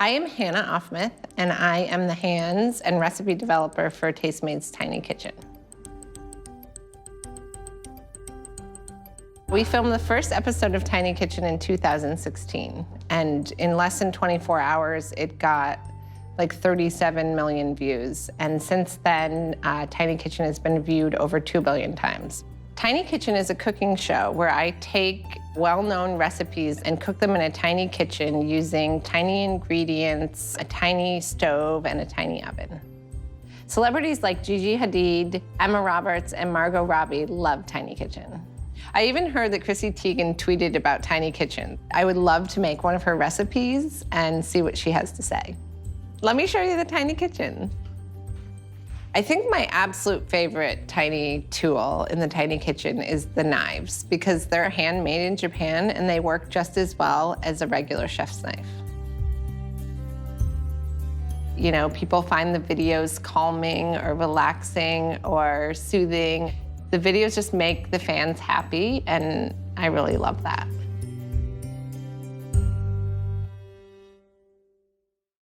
I am Hannah Offmuth, and I am the hands and recipe developer for Tastemade's Tiny Kitchen. We filmed the first episode of Tiny Kitchen in 2016, and in less than 24 hours, it got like 37 million views. And since then, Tiny Kitchen has been viewed over 2 billion times. Tiny Kitchen is a cooking show where I take well-known recipes and cook them in a tiny kitchen using tiny ingredients, a tiny stove, and a tiny oven. Celebrities like Gigi Hadid, Emma Roberts, and Margot Robbie love Tiny Kitchen. I even heard that Chrissy Teigen tweeted about Tiny Kitchen. I would love to make one of her recipes and see what she has to say. Let me show you the Tiny Kitchen. I think my absolute favorite tiny tool in the Tiny Kitchen is the knives, because they're handmade in Japan and they work just as well as a regular chef's knife. You know, people find the videos calming or relaxing or soothing. The videos just make the fans happy, and I really love that.